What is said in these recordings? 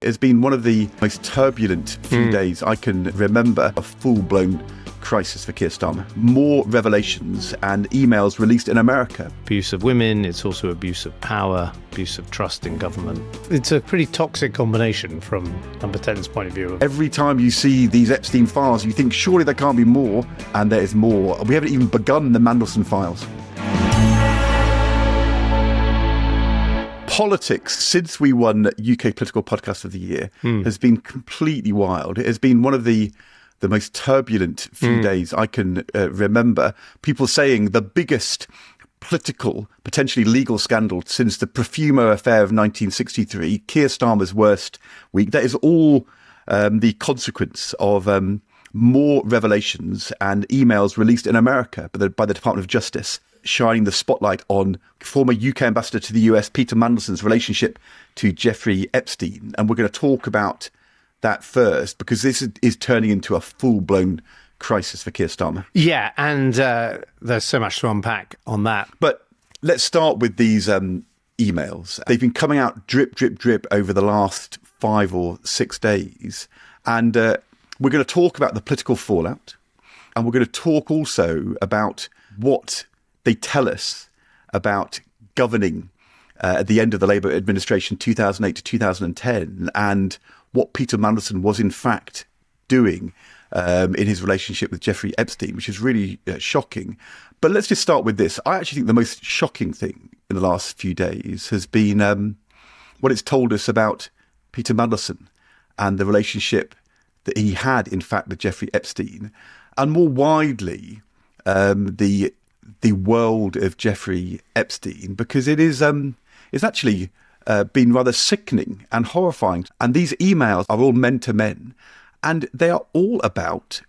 It's been one of the most turbulent few days I can remember. A full-blown crisis for Keir Starmer. More revelations and emails released in America. Abuse of women, it's also abuse of power, abuse of trust in government. It's a pretty toxic combination from Number 10's point of view. Every time you see these Epstein files, you think surely there can't be more, and there is more. We haven't even begun the Mandelson files. Politics, since we won UK Political Podcast of the Year, has been completely wild. It has been one of the most turbulent few days I can remember. People saying the biggest political, potentially legal scandal since the Profumo Affair of 1963, Keir Starmer's worst week. That is all the consequence of more revelations and emails released in America by the Department of Justice, shining the spotlight on former UK ambassador to the US, Peter Mandelson's relationship to Jeffrey Epstein. And we're going to talk about that first, because this is turning into a full-blown crisis for Keir Starmer. Yeah, and there's so much to unpack on that. But let's start with these emails. They've been coming out drip, drip, drip over the last 5 or 6 days. And we're going to talk about the political fallout. And we're going to talk also about what they tell us about governing at the end of the Labour administration, 2008 to 2010, and what Peter Mandelson was in fact doing in his relationship with Jeffrey Epstein, which is really shocking. But let's just start with this. I actually think the most shocking thing in the last few days has been what it's told us about Peter Mandelson and the relationship that he had, in fact, with Jeffrey Epstein, and more widely, the world of Jeffrey Epstein, because it's actually been rather sickening and horrifying. And these emails are all men to men, and they are all about,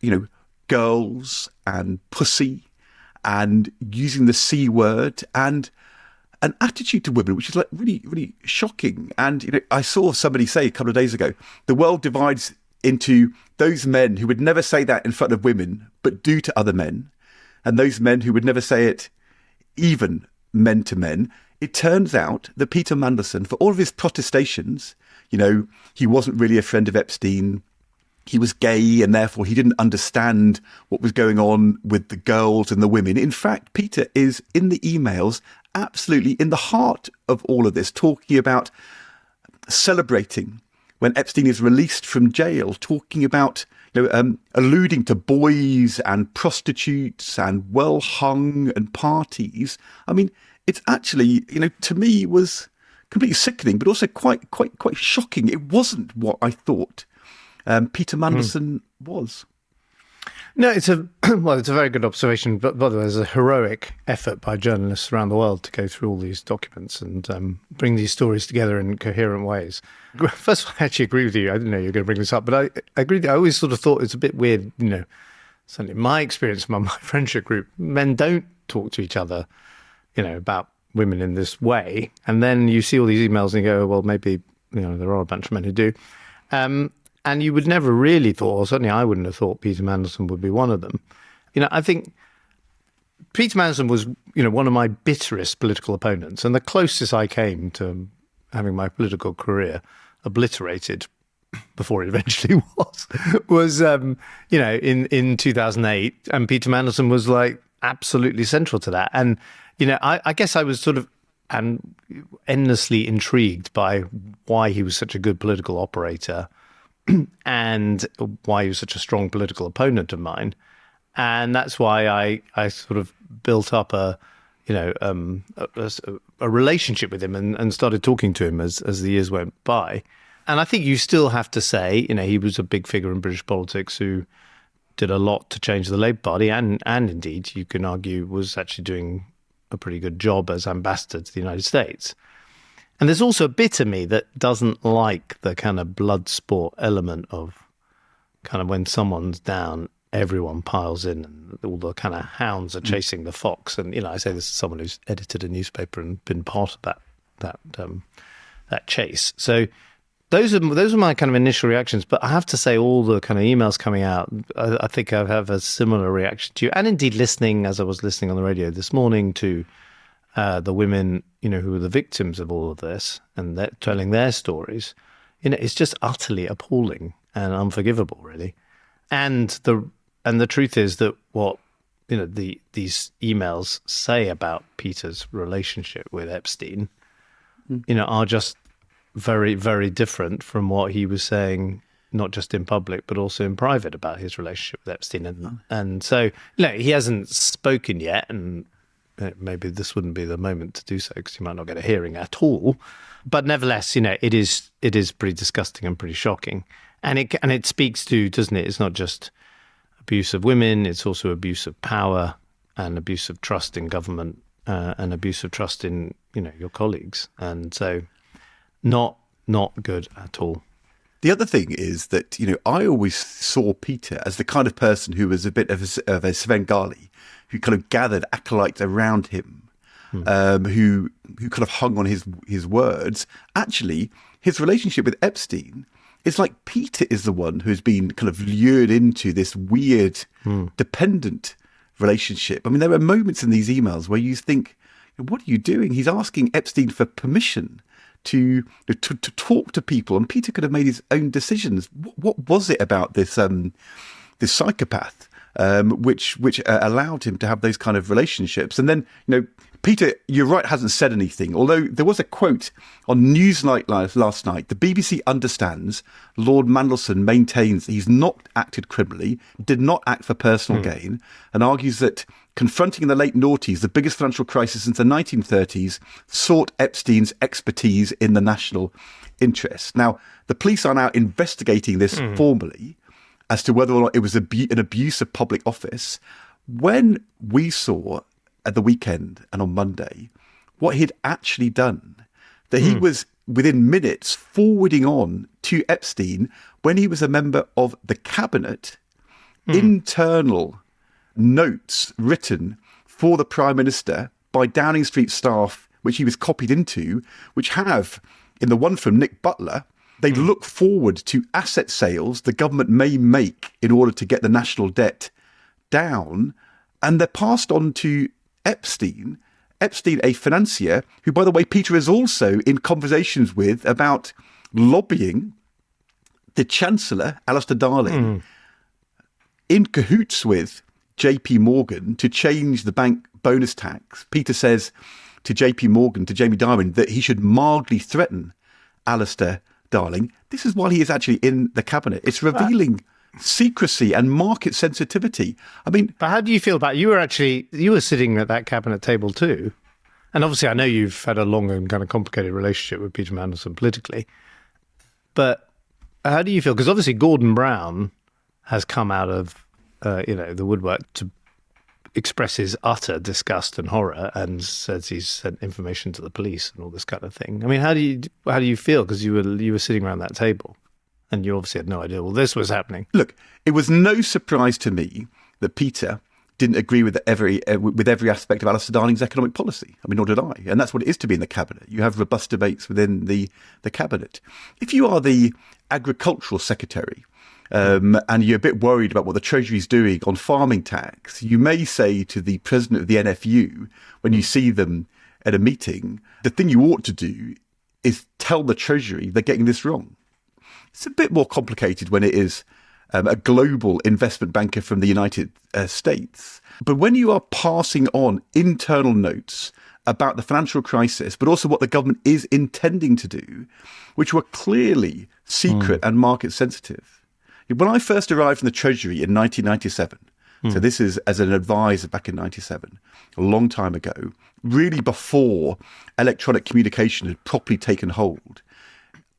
girls and pussy and using the C word and an attitude to women, which is like really, really shocking. And, I saw somebody say a couple of days ago, the world divides into those men who would never say that in front of women, but do to other men, and those men who would never say it, even men to men. It turns out that Peter Mandelson, for all of his protestations, he wasn't really a friend of Epstein. He was gay, and therefore he didn't understand what was going on with the girls and the women. In fact, Peter is in the emails absolutely in the heart of all of this, talking about celebrating when Epstein is released from jail, talking about alluding to boys and prostitutes and well hung and parties. I mean, it's actually, to me was completely sickening, but also quite shocking. It wasn't what I thought Peter Mandelson was. No, it's a very good observation. But by the way, there's a heroic effort by journalists around the world to go through all these documents and bring these stories together in coherent ways. First of all, I actually agree with you. I didn't know you were going to bring this up, but I agree. I always sort of thought it's a bit weird, certainly in my experience among my friendship group, men don't talk to each other, about women in this way. And then you see all these emails and you go, well, maybe, there are a bunch of men who do. And you would never really thought, or certainly I wouldn't have thought Peter Mandelson would be one of them. I think Peter Mandelson was, one of my bitterest political opponents, and the closest I came to having my political career obliterated before it eventually was in 2008, and Peter Mandelson was like absolutely central to that. And, I guess I was sort of endlessly intrigued by why he was such a good political operator and why he was such a strong political opponent of mine. And that's why I sort of built up a relationship with him and started talking to him as the years went by. And I think you still have to say, he was a big figure in British politics who did a lot to change the Labour Party and indeed, you can argue, was actually doing a pretty good job as ambassador to the United States. And there's also a bit of me that doesn't like the kind of blood sport element of kind of when someone's down, everyone piles in and all the kind of hounds are chasing the fox. And, I say this as someone who's edited a newspaper and been part of that chase. So those are my kind of initial reactions. But I have to say all the kind of emails coming out, I think I have a similar reaction to you. And indeed listening, as I was listening on the radio this morning to the women, who were the victims of all of this and telling their stories, it's just utterly appalling and unforgivable, really. And the truth is that what these emails say about Peter's relationship with Epstein, are just very, very different from what he was saying, not just in public, but also in private about his relationship with Epstein. And so, he hasn't spoken yet, and maybe this wouldn't be the moment to do so because he might not get a hearing at all. But nevertheless, it is pretty disgusting and pretty shocking. And it speaks to, doesn't it? It's not just abuse of women, it's also abuse of power and abuse of trust in government and abuse of trust in, your colleagues. And so not good at all. The other thing is that, I always saw Peter as the kind of person who was a bit of a Svengali, who kind of gathered acolytes around him, who kind of hung on his words. Actually, his relationship with Epstein, it's like Peter is the one who's been kind of lured into this weird, dependent relationship. I mean, there are moments in these emails where you think, what are you doing? He's asking Epstein for permission to talk to people, and Peter could have made his own decisions. What was it about this psychopath which allowed him to have those kind of relationships? And then, Peter, you're right, hasn't said anything, although there was a quote on Newsnight last night. The BBC understands Lord Mandelson maintains he's not acted criminally, did not act for personal gain, and argues that confronting in the late noughties the biggest financial crisis since the 1930s sought Epstein's expertise in the national interest. Now, the police are now investigating this formally as to whether or not it was an abuse of public office. When we saw at the weekend and on Monday what he'd actually done, that he was within minutes forwarding on to Epstein, when he was a member of the cabinet, internal notes written for the Prime Minister by Downing Street staff, which he was copied into, which have, in the one from Nick Butler, they look forward to asset sales the government may make in order to get the national debt down, and they're passed on to Epstein, a financier, who, by the way, Peter is also in conversations with about lobbying the Chancellor, Alistair Darling, in cahoots with JP Morgan to change the bank bonus tax. Peter says to JP Morgan, to Jamie Dimon, that he should mildly threaten Alistair Darling. This is while he is actually in the cabinet. It's revealing secrecy and market sensitivity. I mean, but how do you feel about, you were sitting at that cabinet table too, and obviously I know you've had a long and kind of complicated relationship with Peter Mandelson politically, but how do you feel? Because obviously Gordon Brown has come out of the woodwork to express his utter disgust and horror, and says he's sent information to the police and all this kind of thing. I mean, how do you feel? Because you were sitting around that table, and you obviously had no idea all this was happening. Look, it was no surprise to me that Peter didn't agree with every aspect of Alistair Darling's economic policy. I mean, nor did I. And that's what it is to be in the cabinet. You have robust debates within the cabinet. If you are the agricultural secretary, and you're a bit worried about what the Treasury's doing on farming tax, you may say to the president of the NFU, when you see them at a meeting, the thing you ought to do is tell the Treasury they're getting this wrong. It's a bit more complicated when it is a global investment banker from the United States. But when you are passing on internal notes about the financial crisis, but also what the government is intending to do, which were clearly secret and market sensitive. When I first arrived in the Treasury in 1997, so this is as an advisor back in 97, a long time ago, really before electronic communication had properly taken hold,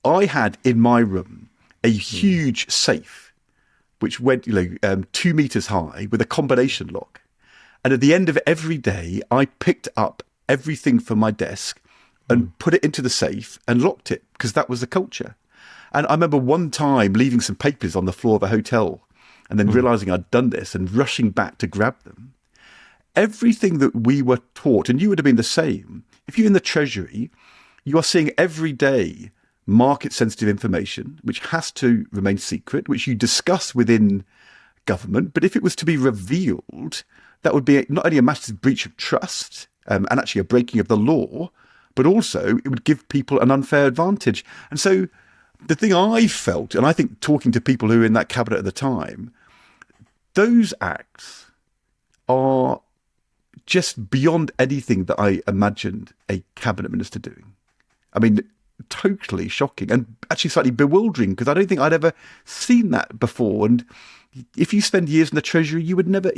I had in my room a huge safe, which went 2 meters high with a combination lock. And at the end of every day, I picked up everything from my desk and put it into the safe and locked it, because that was the culture. And I remember one time leaving some papers on the floor of a hotel and then realizing I'd done this and rushing back to grab them. Everything that we were taught, and you would have been the same, if you're in the Treasury, you are seeing every day market sensitive information, which has to remain secret, which you discuss within government. But if it was to be revealed, that would be not only a massive breach of trust and actually a breaking of the law, but also it would give people an unfair advantage. And so the thing I felt, and I think talking to people who were in that cabinet at the time, those acts are just beyond anything that I imagined a cabinet minister doing. I mean, totally shocking and actually slightly bewildering, because I don't think I'd ever seen that before. And if you spend years in the Treasury, you would never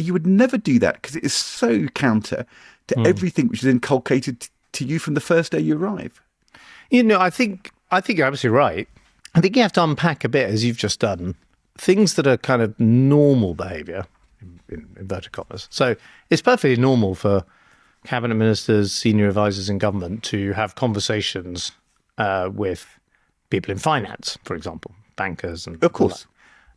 do that, because it is so counter to everything which is inculcated to you from the first day you arrive. I think you're absolutely right. I think you have to unpack a bit, as you've just done, things that are kind of normal behaviour, in inverted commas. So it's perfectly normal for cabinet ministers, senior advisors in government to have conversations with people in finance, for example, bankers. And of course.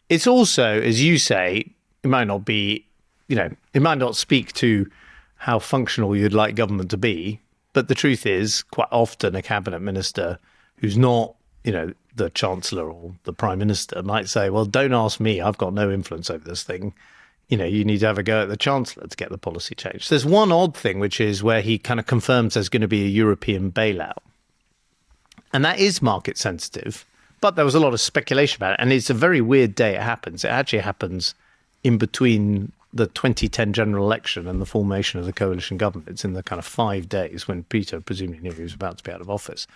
It's also, as you say, it might not be, it might not speak to how functional you'd like government to be. But the truth is, quite often a cabinet minister who's not, the Chancellor or the Prime Minister might say, well, don't ask me. I've got no influence over this thing. You need to have a go at the Chancellor to get the policy changed. There's one odd thing, which is where he kind of confirms there's going to be a European bailout. And that is market sensitive. But there was a lot of speculation about it. And it's a very weird day it happens. It actually happens in between the 2010 general election and the formation of the coalition government. It's in the kind of 5 days when Peter presumably knew he was about to be out of office.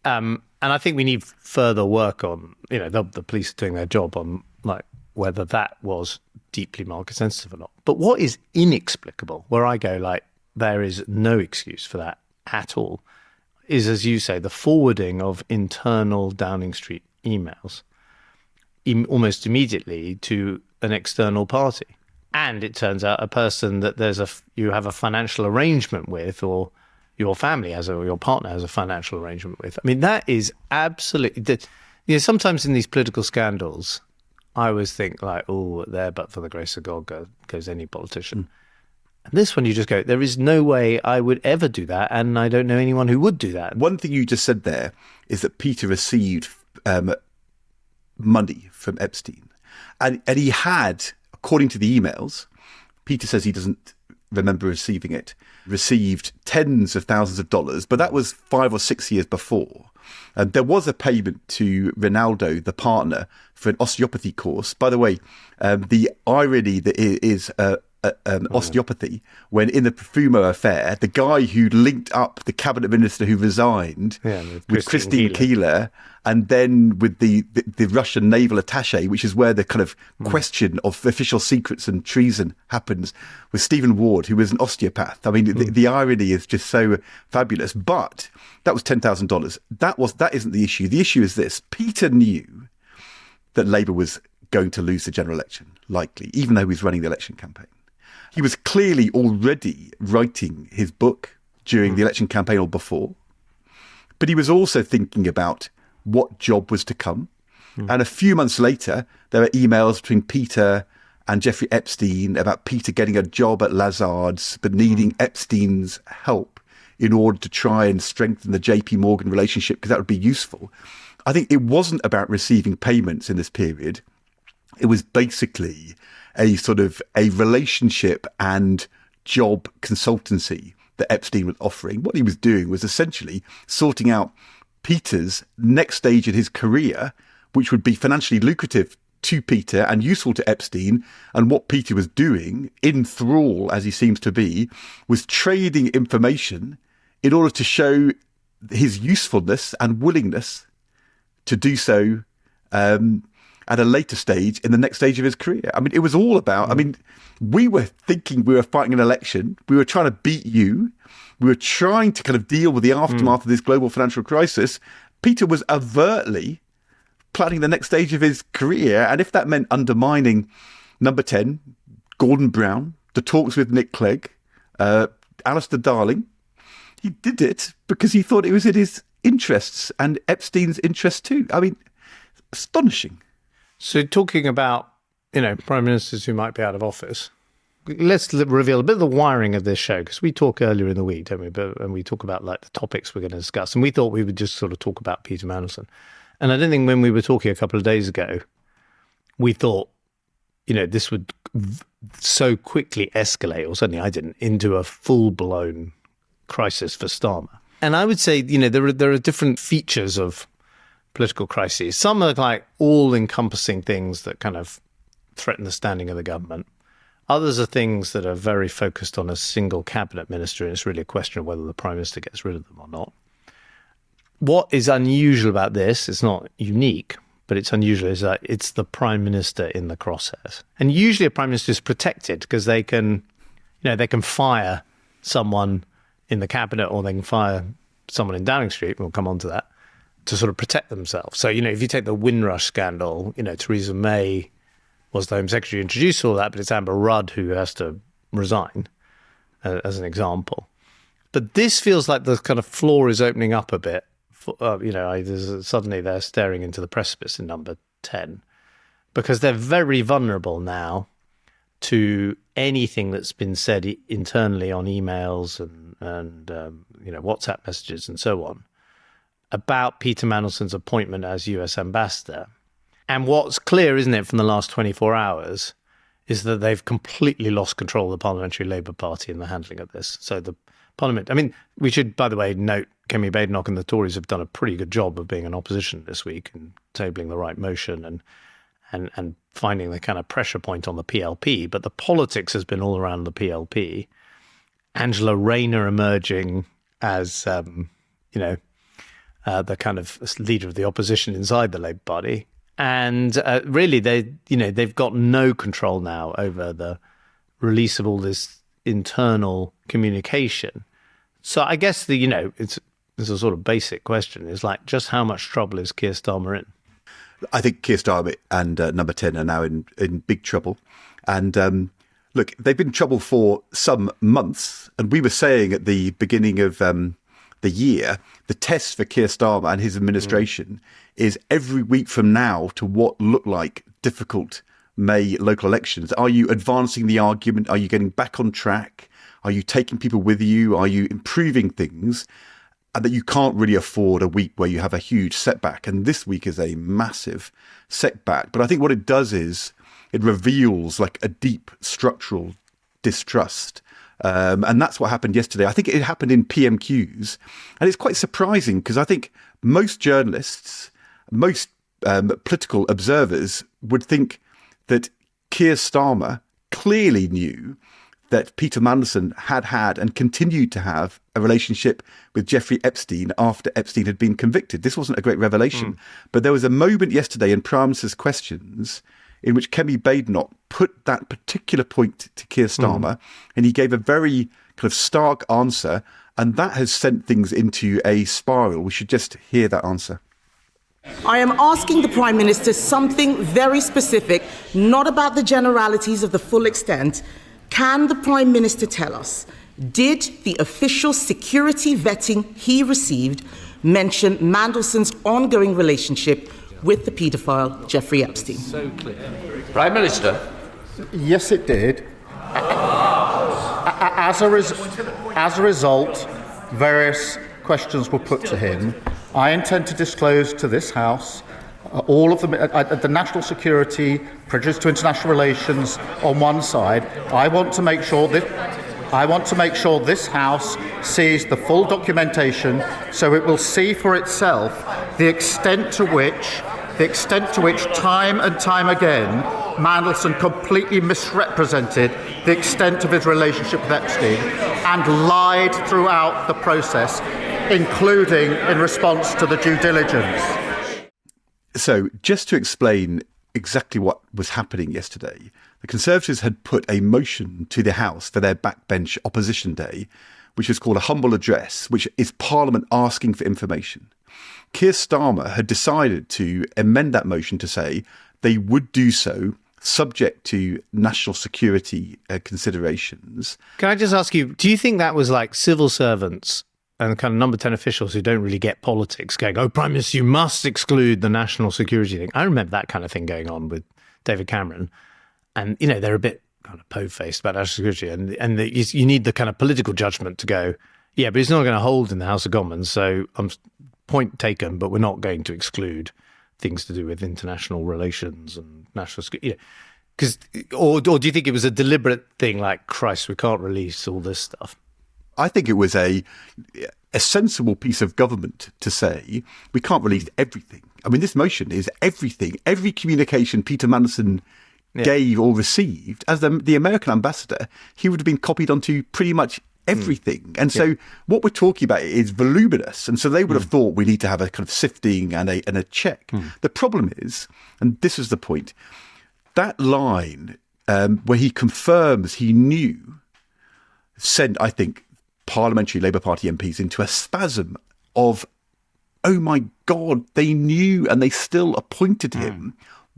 And I think we need further work on, the police are doing their job on whether that was deeply market sensitive or not. But what is inexplicable, where I go there is no excuse for that at all, is, as you say, the forwarding of internal Downing Street emails almost immediately to an external party. And it turns out a person that you have a financial arrangement with, or your family or your partner has a financial arrangement with. I mean, that is absolutely... sometimes in these political scandals, I always think there, but for the grace of God, goes any politician. And this one, you just go, there is no way I would ever do that, and I don't know anyone who would do that. One thing you just said there is that Peter received money from Epstein. And he had, according to the emails, Peter says he doesn't remember receiving it, received tens of thousands of dollars, but that was 5 or 6 years before. And there was a payment to Ronaldo, the partner, for an osteopathy course. By the way, the irony that is osteopathy, when in the Profumo Affair, the guy who linked up the cabinet minister who resigned with Christine Keeler, and then with the Russian naval attaché, which is where the kind of question of official secrets and treason happens, with Stephen Ward, who was an osteopath. I mean, the irony is just so fabulous. But that was $10,000. That isn't the issue. The issue is this: Peter knew that Labour was going to lose the general election, likely, even though he was running the election campaign. He was clearly already writing his book during the election campaign or before, but he was also thinking about what job was to come. And a few months later, there were emails between Peter and Jeffrey Epstein about Peter getting a job at Lazard's, but needing Epstein's help in order to try and strengthen the JP Morgan relationship, because that would be useful. I think it wasn't about receiving payments in this period. It was basically a sort of a relationship and job consultancy that Epstein was offering. What he was doing was essentially sorting out Peter's next stage in his career, which would be financially lucrative to Peter and useful to Epstein. And what Peter was doing, in thrall as he seems to be, was trading information in order to show his usefulness and willingness to do so at a later stage, in the next stage of his career. I mean, it was all about, we were thinking we were fighting an election. We were trying to beat you. We were trying to kind of deal with the aftermath of this global financial crisis. Peter was overtly planning the next stage of his career. And if that meant undermining number 10, Gordon Brown, the talks with Nick Clegg, Alistair Darling, he did it because he thought it was in his interests and Epstein's interests too. I mean, astonishing. So talking about, prime ministers who might be out of office, let's reveal a bit of the wiring of this show, because we talk earlier in the week, don't we? And we talk about the topics we're going to discuss. And we thought we would just sort of talk about Peter Mandelson. And I don't think when we were talking a couple of days ago, we thought, this would so quickly escalate, or certainly I didn't, into a full-blown crisis for Starmer. And I would say, there are different features of political crises. Some are like all-encompassing things that kind of threaten the standing of the government. Others are things that are very focused on a single cabinet minister, and it's really a question of whether the Prime Minister gets rid of them or not. What is unusual about this, it's not unique, but it's unusual, is that it's the Prime Minister in the crosshairs. And usually a Prime Minister is protected because they can fire someone in the cabinet, or they can fire someone in Downing Street, we'll come on to that, to sort of protect themselves. So, if you take the Windrush scandal, Theresa May was the Home Secretary, introduced all that, but it's Amber Rudd who has to resign, as an example. But this feels like the kind of floor is opening up a bit. Suddenly they're staring into the precipice in number 10, because they're very vulnerable now to anything that's been said internally on emails and WhatsApp messages and so on about Peter Mandelson's appointment as US ambassador. And what's clear, isn't it, from the last 24 hours, is that they've completely lost control of the Parliamentary Labour Party in the handling of this. So the Parliament, we should, by the way, note Kemi Badenoch and the Tories have done a pretty good job of being an opposition this week and tabling the right motion and finding the kind of pressure point on the PLP. But the politics has been all around the PLP. Angela Rayner emerging as, the kind of leader of the opposition inside the Labour Party. And really, they've got no control now over the release of all this internal communication. So I guess it's a sort of basic question, is like, just how much trouble is Keir Starmer in? I think Keir Starmer and number 10 are now in big trouble. And look, they've been in trouble for some months. And we were saying at the beginning of the year, the test for Keir Starmer and his administration is every week from now to what look like difficult May local elections. Are you advancing the argument? Are you getting back on track? Are you taking people with you? Are you improving things? And that you can't really afford a week where you have a huge setback. And this week is a massive setback. But I think what it does is it reveals like a deep structural distrust. And that's what happened yesterday. I think it happened in PMQs. And it's quite surprising because I think most journalists, most political observers would think that Keir Starmer clearly knew that Peter Mandelson had and continued to have a relationship with Jeffrey Epstein after Epstein had been convicted. This wasn't a great revelation. But there was a moment yesterday in Prime Minister's questions in which Kemi Badenoch put that particular point to Keir Starmer, and he gave a very kind of stark answer, and that has sent things into a spiral. We should just hear that answer. I am asking the Prime Minister something very specific, not about the generalities of the full extent. Can the Prime Minister tell us, did the official security vetting he received mention Mandelson's ongoing relationship with the paedophile Jeffrey Epstein? So clear. Prime Minister. Yes, it did. As a result, various questions were put to him. I intend to disclose to this House all of the national security, prejudice to international relations on one side. I want to make sure this House sees the full documentation, so it will see for itself the extent to which time and time again Mandelson completely misrepresented the extent of his relationship with Epstein and lied throughout the process, including in response to the due diligence. So just to explain exactly what was happening yesterday, the Conservatives had put a motion to the House for their backbench opposition day, which was called a humble address, which is Parliament asking for information. Keir Starmer had decided to amend that motion to say they would do so subject to national security considerations. Can I just ask you, do you think that was like civil servants and kind of number 10 officials who don't really get politics going, oh, Prime Minister, you must exclude the national security thing? I remember that kind of thing going on with David Cameron. And, they're a bit kind of po-faced about national security. And you need the kind of political judgment to go, yeah, but it's not going to hold in the House of Commons. So point taken, but we're not going to exclude things to do with international relations and national security. Or do you think it was a deliberate thing like, Christ, we can't release all this stuff? I think it was a sensible piece of government to say we can't release everything. I mean, this motion is everything, every communication Peter Mandelson gave or received. As the American ambassador, he would have been copied onto pretty much everything. And so what we're talking about is voluminous. And so they would have thought we need to have a kind of sifting and a check. The problem is, and this is the point, that line where he confirms he knew sent, I think, parliamentary Labour Party MPs into a spasm of, oh my God, they knew and they still appointed him.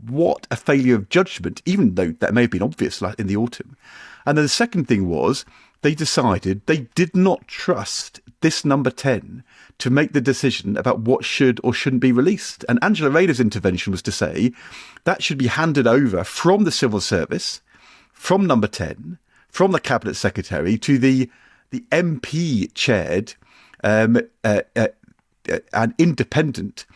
What a failure of judgment, even though that may have been obvious in the autumn. And then the second thing was they decided they did not trust this number 10 to make the decision about what should or shouldn't be released. And Angela Rayner's intervention was to say that should be handed over from the civil service, from number 10, from the cabinet secretary to the MP chaired an independent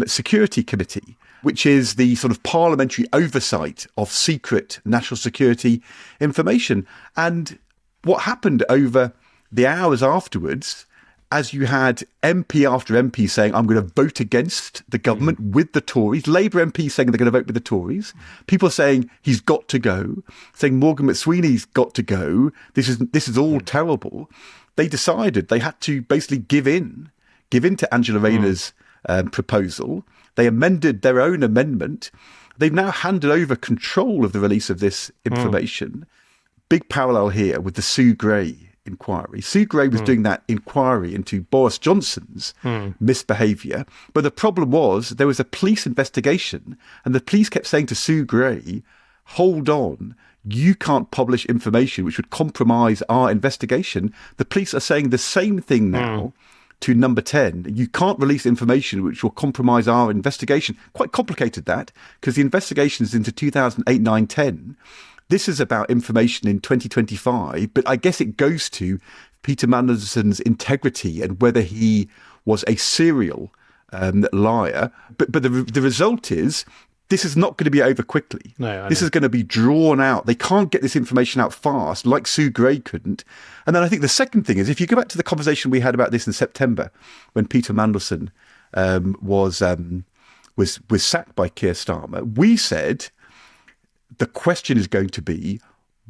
security committee, which is the sort of parliamentary oversight of secret national security information. And what happened over the hours afterwards, as you had MP after MP saying, I'm going to vote against the government with the Tories, Labour MPs saying they're going to vote with the Tories, people saying he's got to go, saying Morgan McSweeney's got to go, this is all terrible. They decided they had to basically give in to Angela Rayner's proposal. They amended their own amendment. They've now handed over control of the release of this information. Big parallel here with the Sue Gray inquiry. Sue Gray was doing that inquiry into Boris Johnson's misbehaviour. But the problem was there was a police investigation and the police kept saying to Sue Gray, hold on, you can't publish information which would compromise our investigation. The police are saying the same thing now to number 10. You can't release information which will compromise our investigation. Quite complicated that, because the investigation is into 2008, 9, 10. This is about information in 2025, but I guess it goes to Peter Mandelson's integrity and whether he was a serial liar. But the result is this is not going to be over quickly. This is going to be drawn out. They can't get this information out fast, like Sue Gray couldn't. And then I think the second thing is, if you go back to the conversation we had about this in September, when Peter Mandelson was sacked by Keir Starmer, we said the question is going to be,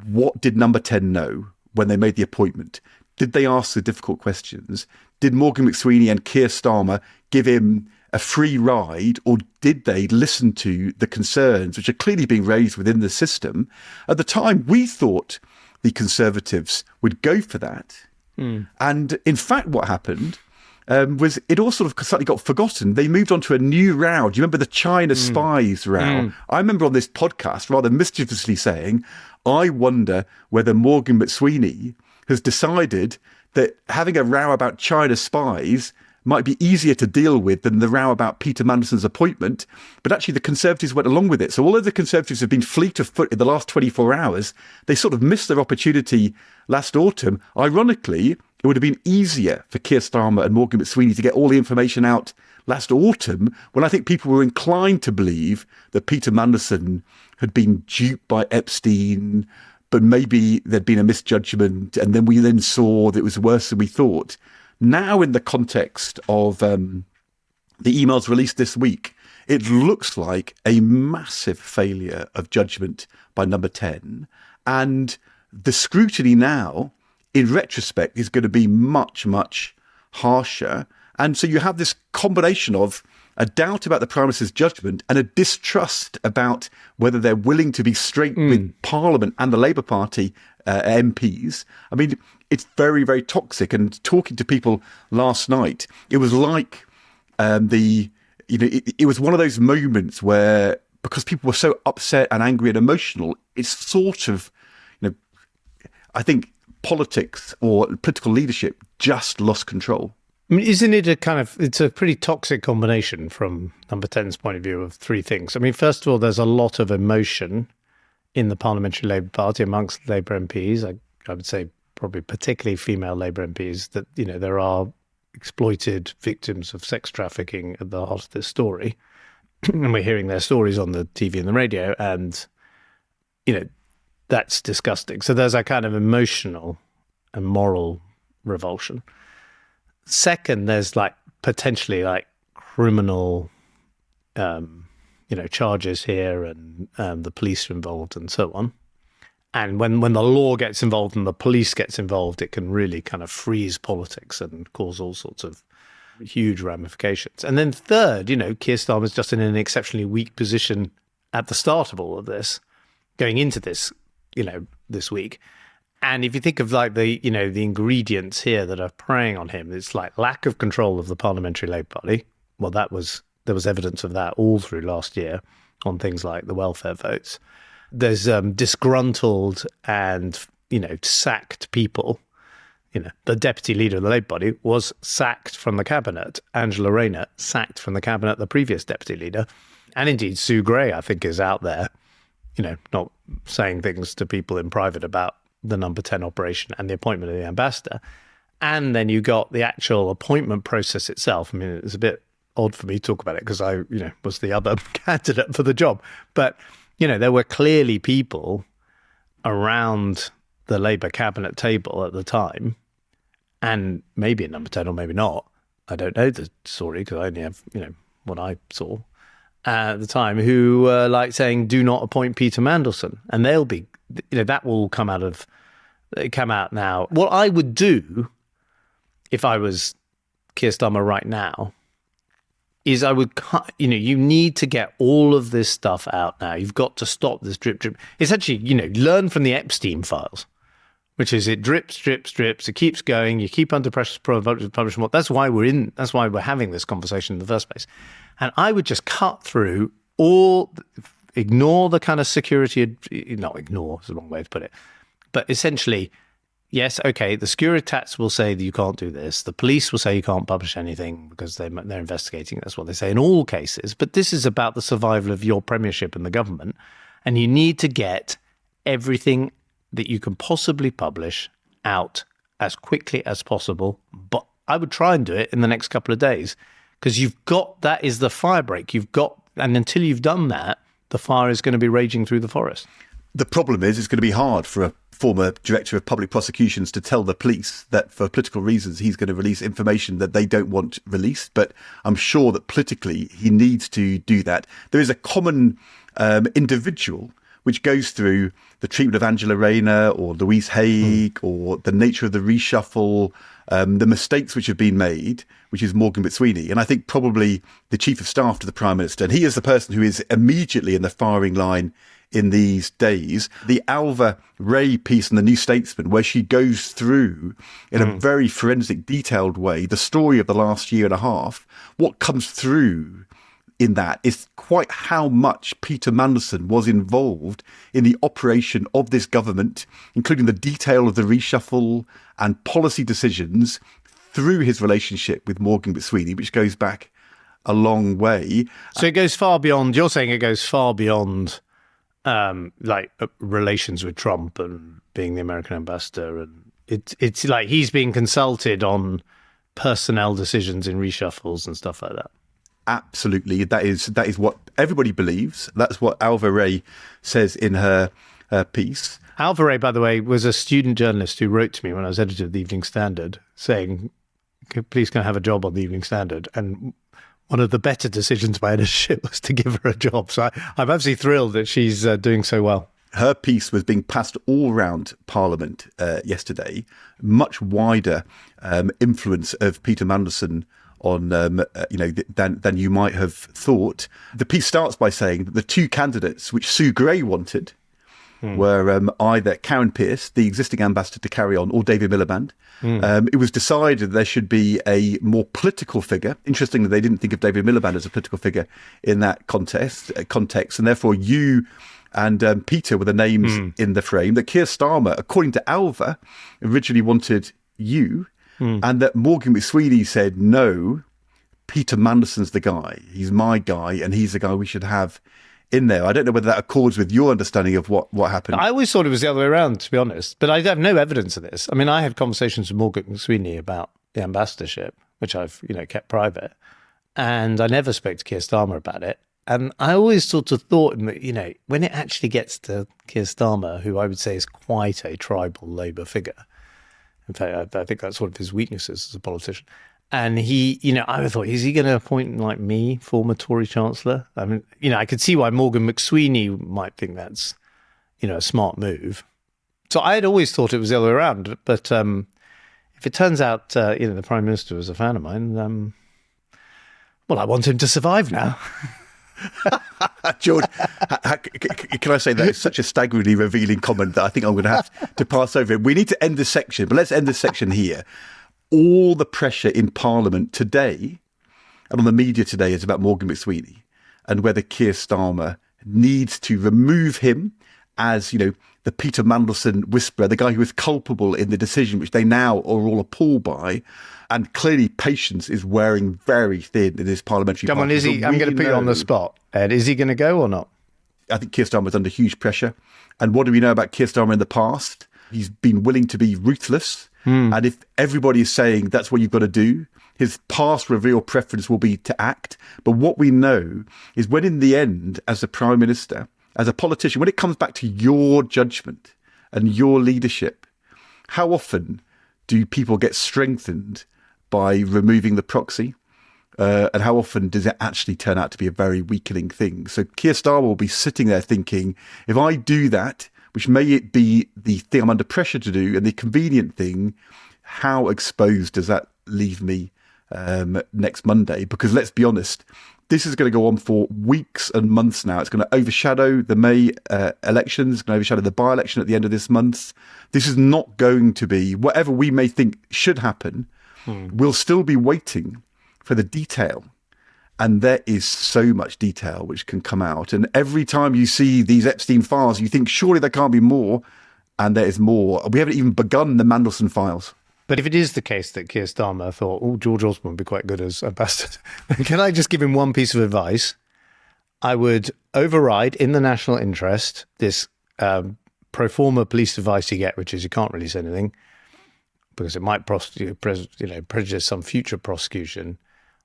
what did number 10 know when they made the appointment? Did they ask the difficult questions? Did Morgan McSweeney and Keir Starmer give him a free ride, or did they listen to the concerns which are clearly being raised within the system? At the time, we thought the Conservatives would go for that. And in fact, what happened was it all sort of slightly got forgotten. They moved on to a new row. Do you remember the China spies row? I remember on this podcast rather mischievously saying, I wonder whether Morgan McSweeney has decided that having a row about China spies might be easier to deal with than the row about Peter Mandelson's appointment. But actually the Conservatives went along with it. So although the Conservatives have been fleet of foot in the last 24 hours, they sort of missed their opportunity last autumn. Ironically, it would have been easier for Keir Starmer and Morgan McSweeney to get all the information out last autumn, when I think people were inclined to believe that Peter Mandelson had been duped by Epstein, but maybe there'd been a misjudgment, and then we then saw that it was worse than we thought. Now, in the context of the emails released this week, it looks like a massive failure of judgment by number 10. And the scrutiny now, in retrospect, is going to be much, much harsher. And so you have this combination of a doubt about the Prime Minister's judgment and a distrust about whether they're willing to be straight with Parliament and the Labour Party MPs. I mean, it's very, very toxic. And talking to people last night, it was like it was one of those moments where, because people were so upset and angry and emotional, it's sort of, I think politics or political leadership just lost control. I mean, isn't it it's a pretty toxic combination from number 10's point of view of three things. I mean, first of all, there's a lot of emotion in the Parliamentary Labour Party amongst Labour MPs. I would say probably particularly female Labour MPs, that, there are exploited victims of sex trafficking at the heart of this story. And we're hearing their stories on the TV and the radio, and, that's disgusting. So there's a kind of emotional and moral revulsion. Second, there's like potentially like criminal, charges here, and the police are involved and so on. And when the law gets involved and the police gets involved, it can really kind of freeze politics and cause all sorts of huge ramifications. And then third, Keir Starmer's just in an exceptionally weak position at the start of all of this, going into this, this week. And if you think of like the ingredients here that are preying on him, it's like lack of control of the parliamentary Labour Party. Well, there was evidence of that all through last year on things like the welfare votes. There's disgruntled and, sacked people. The deputy leader of the Labour Party was sacked from the cabinet. Angela Rayner sacked from the cabinet, the previous deputy leader. And indeed, Sue Gray, I think, is out there, not saying things to people in private about the number 10 operation and the appointment of the ambassador. And then you got the actual appointment process itself. I mean, it's a bit odd for me to talk about it because I, was the other candidate for the job. But, there were clearly people around the Labour cabinet table at the time, and maybe at number 10 or maybe not. I don't know the story because I only have, what I saw at the time, who were like saying, do not appoint Peter Mandelson. And they'll be, that will come out now. What I would do if I was Keir Starmer right now is I would, you need to get all of this stuff out now. You've got to stop this drip. It's actually, learn from the Epstein files, which is it drips, drips, drips. It keeps going. You keep under pressure to publish more. That's why we're having this conversation in the first place. And I would just cut through ignore the kind of security, not ignore is the wrong way to put it, but essentially, yes, okay, the Securitats will say that you can't do this. The police will say you can't publish anything because they're investigating. That's what they say in all cases. But this is about the survival of your premiership and the government. And you need to get everything that you can possibly publish out as quickly as possible. But I would try and do it in the next couple of days because that is the fire break. And until you've done that, the fire is going to be raging through the forest. The problem is it's going to be hard for a former director of public prosecutions to tell the police that for political reasons he's going to release information that they don't want released. But I'm sure that politically he needs to do that. There is a common individual which goes through the treatment of Angela Rayner or Louise Haigh or the nature of the reshuffle, the mistakes which have been made, which is Morgan McSweeney. And I think probably the chief of staff to the Prime Minister, and he is the person who is immediately in the firing line in these days. The Alva Ray piece in the New Statesman, where she goes through in a very forensic, detailed way the story of the last year and a half, what comes through in that is quite how much Peter Mandelson was involved in the operation of this government, including the detail of the reshuffle and policy decisions through his relationship with Morgan McSweeney, which goes back a long way. So it goes far beyond, you're saying it goes far beyond relations with Trump and being the American ambassador, and it's like he's being consulted on personnel decisions in reshuffles and stuff like that. Absolutely, that is what everybody believes. That's what Alva Ray says in her piece. Alva Ray, by the way, was a student journalist who wrote to me when I was editor of the Evening Standard, saying, "Please can I have a job on the Evening Standard?" And one of the better decisions by editorship was to give her a job. So I'm absolutely thrilled that she's doing so well. Her piece was being passed all around Parliament yesterday. Much wider influence of Peter Mandelson on than you might have thought. The piece starts by saying that the two candidates which Sue Gray wanted were either Karen Pierce, the existing ambassador to carry on, or David Miliband. It was decided there should be a more political figure. Interestingly, they didn't think of David Miliband as a political figure in that context, and therefore you and Peter were the names in the frame. That Keir Starmer, according to Alva, originally wanted you, and that Morgan McSweeney said, no, Peter Mandelson's the guy. He's my guy, and he's the guy we should have in there. I don't know whether that accords with your understanding of what happened. I always thought it was the other way around, to be honest, but I have no evidence of this. I mean, I had conversations with Morgan McSweeney about the ambassadorship, which I've kept private, and I never spoke to Keir Starmer about it. And I always sort of thought, when it actually gets to Keir Starmer, who I would say is quite a tribal Labour figure, In fact, I think that's one of his weaknesses as a politician. And he, I thought, is he going to appoint like me, former Tory Chancellor? I mean, I could see why Morgan McSweeney might think that's, a smart move. So I had always thought it was the other way around. But if it turns out, the Prime Minister was a fan of mine, well, I want him to survive now. George, can I say that it's such a staggeringly revealing comment that I think I'm going to have to pass over it. We need to end this section, but let's end this section here. All the pressure in Parliament today and on the media today is about Morgan McSweeney and whether Keir Starmer needs to remove him as, the Peter Mandelson whisperer, the guy who was culpable in the decision, which they now are all appalled by. And clearly patience is wearing very thin in this parliamentary Come on, party. is he? I'm going to put you on the spot. Ed, is he going to go or not? I think Keir Starmer's under huge pressure. And what do we know about Keir Starmer in the past? He's been willing to be ruthless. And if everybody is saying that's what you've got to do, his past revealed preference will be to act. But what we know is when in the end, as a Prime Minister, as a politician, when it comes back to your judgment and your leadership, how often do people get strengthened by removing the proxy? And how often does it actually turn out to be a very weakening thing? So Keir Starmer will be sitting there thinking, if I do that, which may it be the thing I'm under pressure to do and the convenient thing, how exposed does that leave me next Monday? Because let's be honest, this is going to go on for weeks and months now. It's going to overshadow the May elections. It's going to overshadow the by-election at the end of this month. This is not going to be, whatever we may think should happen, we'll still be waiting for the detail. And there is so much detail which can come out. And every time you see these Epstein files, you think, surely there can't be more. And there is more. We haven't even begun the Mandelson files. But if it is the case that Keir Starmer thought, George Osborne would be quite good as ambassador, can I just give him one piece of advice? I would override, in the national interest, this pro forma police advice you get, which is you can't really say anything, because it might prejudice some future prosecution.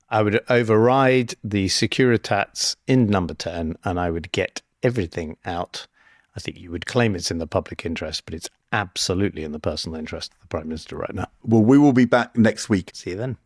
I would override the Securitats in number 10 and I would get everything out. I think you would claim it's in the public interest, but it's absolutely in the personal interest of the Prime Minister right now. Well, we will be back next week. See you then.